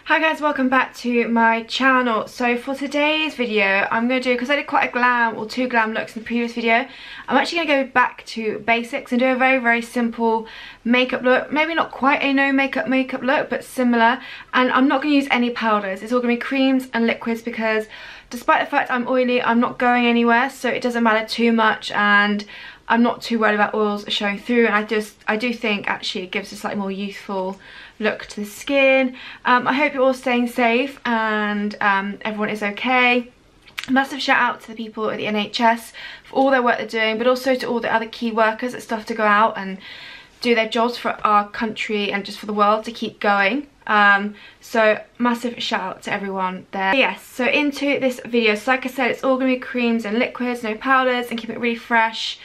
Hi guys, welcome back to my channel. So for today's video, I'm going to do, because I did quite a glam or two glam looks in the previous video, I'm actually going to go back to basics and do a very simple makeup look. Maybe not quite a no makeup look, but similar. And I'm not going to use any powders. It's all going to be creams and liquids because despite the fact I'm oily, I'm not going anywhere, so it doesn't matter too much, and I'm not too worried about oils showing through. And I do think actually it gives a slightly more youthful look to the skin. I hope you're all staying safe and everyone is okay. Massive shout out to the people at the NHS for all their work they're doing, but also to all the other key workers that still have to go out and do their jobs for our country and just for the world to keep going. So massive shout out to everyone there. Yes, so into this video. So like I said, it's all going to be creams and liquids, no powders, and keep it really fresh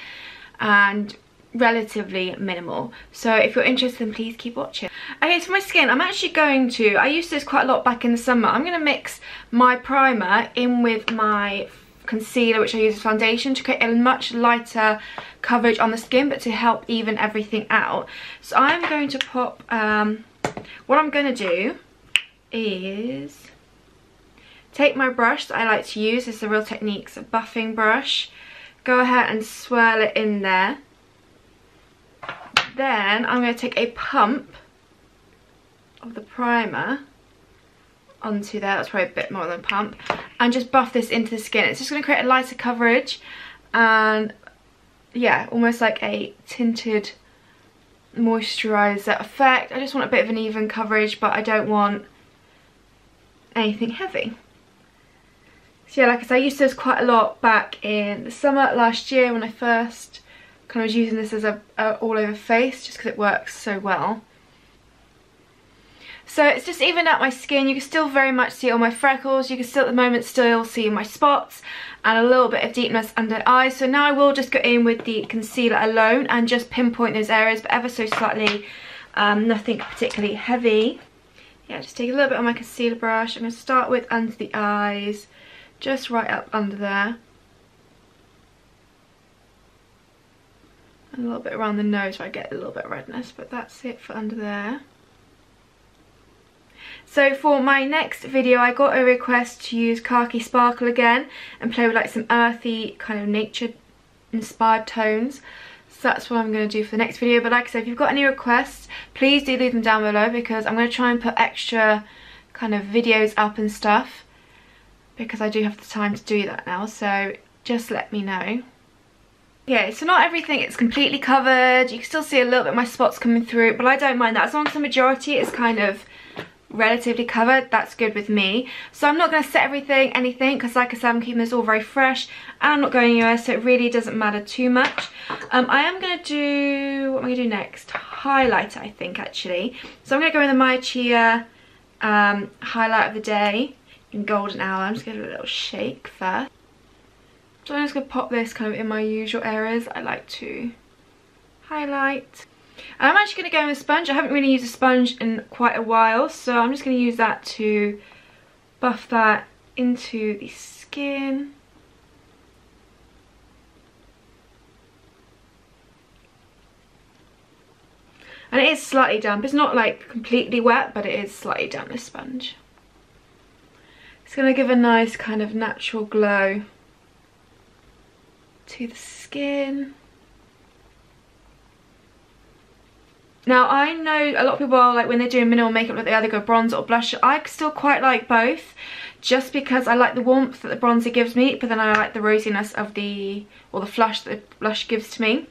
and relatively minimal. So if you're interested, then please keep watching. Okay, so for my skin, I'm actually going to, I used this quite a lot back in the summer. I'm going to mix my primer in with my concealer, which I use as foundation, to create a much lighter coverage on the skin, but to help even everything out. So I'm going to pop, what I'm going to do is take my brush that I like to use. This is the Real Techniques buffing brush. Go ahead and swirl it in there. Then I'm going to take a pump of the primer onto there. That's probably a bit more than a pump. And just buff this into the skin. It's just going to create a lighter coverage. And yeah, almost like a tinted moisturizer effect. I just want a bit of an even coverage, but I don't want anything heavy. So yeah, like I said, I used this quite a lot back in the summer last year when I first kind of was using this as a all over face, just because it works so well. So it's just evened out my skin. You can still very much see all my freckles. You can still at the moment still see my spots and a little bit of deepness under the eyes. So now I will just go in with the concealer alone and just pinpoint those areas, but ever so slightly, nothing particularly heavy. Yeah, just take a little bit on my concealer brush. I'm going to start with under the eyes, just right up under there. And a little bit around the nose where I get a little bit of redness, but that's it for under there. So for my next video, I got a request to use Khaki Sparkle again and play with like some earthy kind of nature inspired tones. So that's what I'm going to do for the next video. But like I said, if you've got any requests, please do leave them down below, because I'm going to try and put extra kind of videos up and stuff, because I do have the time to do that now. So just let me know. Yeah, so not everything is completely covered. You can still see a little bit of my spots coming through, but I don't mind that. As long as the majority is kind of relatively covered, that's good with me. So I'm not going to set anything, because like I said, I'm keeping this all very fresh and I'm not going anywhere, so it really doesn't matter too much. I am going to do, what am I going to do next? Highlighter, I think, actually. So I'm going to go in the My Chia highlight of the day in Golden Hour. I'm just going to do a little shake first. So I'm just going to pop this kind of in my usual areas I like to highlight. And I'm actually going to go in with a sponge. I haven't really used a sponge in quite a while, so I'm just going to use that to buff that into the skin. And it is slightly damp. It's not like completely wet, but it is slightly damp, this sponge. It's going to give a nice kind of natural glow to the skin. Now I know a lot of people are like, when they're doing minimal makeup look, they either go bronzer or blusher. I still quite like both, just because I like the warmth that the bronzer gives me, but then I like the rosiness of the flush that the blush gives to me.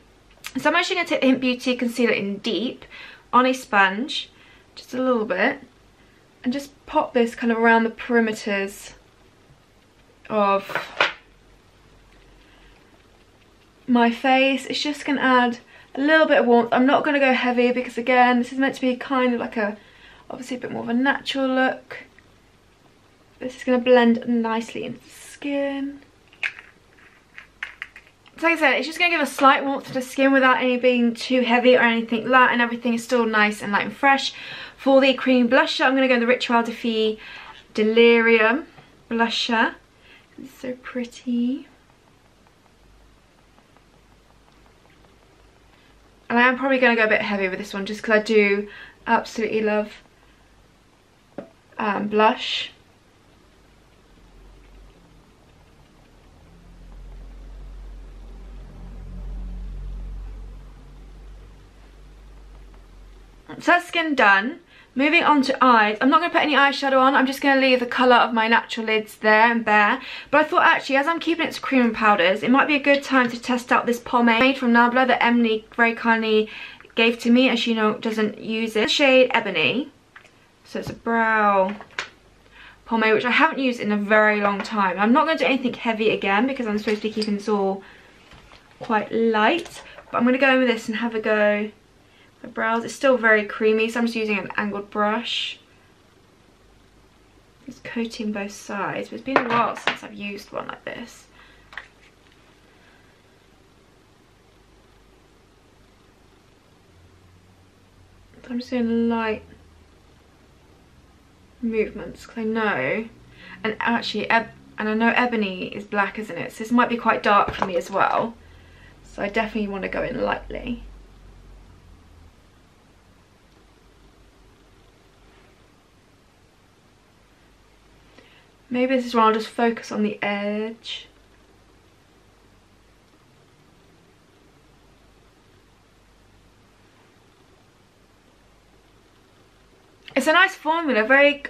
So I'm actually going to take the Hint Beauty concealer in Deep on a sponge, just a little bit, and just pop this kind of around the perimeters of my face. It's just going to add a little bit of warmth. I'm not going to go heavy, because again, this is meant to be kind of like obviously a bit more of a natural look. This is going to blend nicely into the skin. So like I said, it's just going to give a slight warmth to the skin without any being too heavy or anything like that, and everything is still nice and light and fresh. For the cream blusher, I'm going to go in the Ritual de Fille Delirium blusher. It's so pretty. And I am probably going to go a bit heavy with this one, just because I do absolutely love blush. So that's skin done. Moving on to eyes. I'm not going to put any eyeshadow on. I'm just going to leave the colour of my natural lids there and bare. But I thought actually, as I'm keeping it to cream and powders, it might be a good time to test out this pomade from Nabla that Emily very kindly gave to me, as she doesn't use it. Shade Ebony. So it's a brow pomade, which I haven't used in a very long time. I'm not going to do anything heavy again because I'm supposed to be keeping this all quite light. But I'm going to go in with this and have a go. My brows, it's still very creamy, so I'm just using an angled brush. It's coating both sides, but it's been a while since I've used one like this. So I'm just doing light movements because I know, and actually, and I know Ebony is black, isn't it? So this might be quite dark for me as well. So I definitely want to go in lightly. Maybe this is where I'll just focus on the edge. It's a nice formula, very,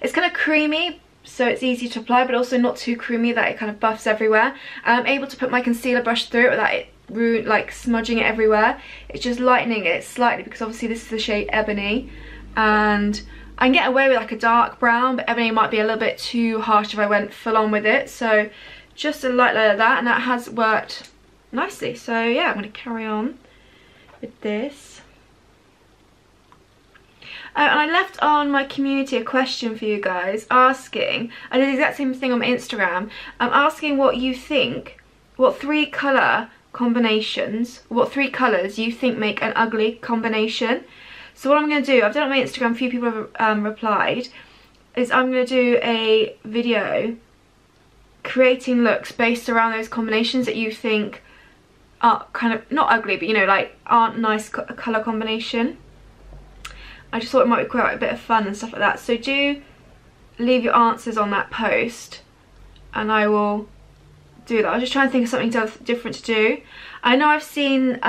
it's kind of creamy, so it's easy to apply, but also not too creamy that it kind of buffs everywhere. And I'm able to put my concealer brush through it without it like smudging it everywhere. It's just lightening it slightly because obviously this is the shade Ebony, and I can get away with like a dark brown, but Ebony might be a little bit too harsh if I went full on with it. So just a light layer of that, and that has worked nicely. So yeah, I'm going to carry on with this. And I left on my community a question for you guys asking, I did the exact same thing on my Instagram, asking what you think, what three colours you think make an ugly combination. So what I'm going to do, I've done it on my Instagram, a few people have replied, is I'm going to do a video creating looks based around those combinations that you think are kind of, not ugly, but you know, like aren't nice colour combination. I just thought it might be quite a bit of fun and stuff like that. So do leave your answers on that post and I will do that. I was just trying to think of something different to do. I know I've seen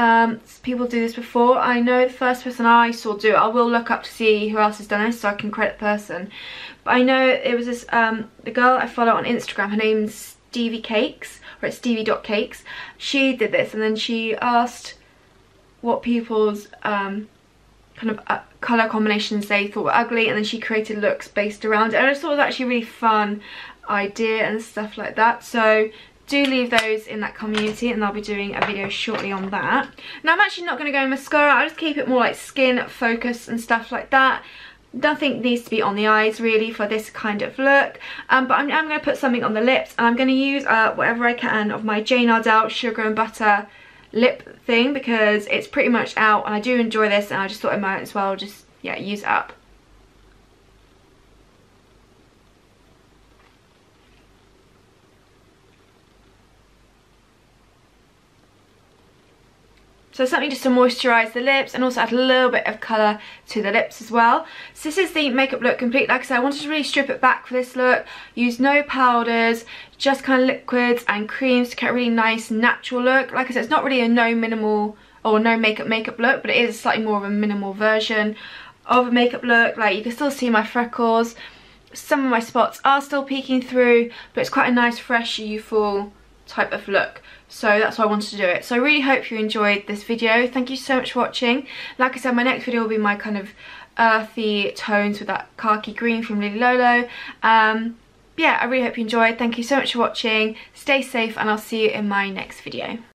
people do this before. I know the first person I saw do it. I will look up to see who else has done this so I can credit the person. But I know it was this the girl I follow on Instagram. Her name's Stevie Cakes, or it's Stevie.cakes. She did this and then she asked what people's kind of colour combinations they thought were ugly, and then she created looks based around it. And I just thought it was actually a really fun idea and stuff like that. So do leave those in that community and I'll be doing a video shortly on that. Now I'm actually not going to go in mascara. I'll just keep it more like skin focused and stuff like that. Nothing needs to be on the eyes really for this kind of look. But I'm going to put something on the lips, and I'm going to use whatever I can of my Jane Ardell Sugar and Butter lip thing because it's pretty much out and I do enjoy this, and I just thought I might as well just, yeah, use it up. So something just to moisturise the lips and also add a little bit of colour to the lips as well. So this is the makeup look complete. Like I said, I wanted to really strip it back for this look. Use no powders, just kind of liquids and creams to get a really nice natural look. Like I said, it's not really a no minimal or no makeup look, but it is slightly more of a minimal version of a makeup look. Like you can still see my freckles. Some of my spots are still peeking through, but it's quite a nice, fresh, youthful type of look. So that's why I wanted to do it. So I really hope you enjoyed this video. Thank you so much for watching. Like I said, my next video will be my kind of earthy tones with that khaki green from Lily Lolo. Yeah, I really hope you enjoyed. Thank you so much for watching. Stay safe and I'll see you in my next video.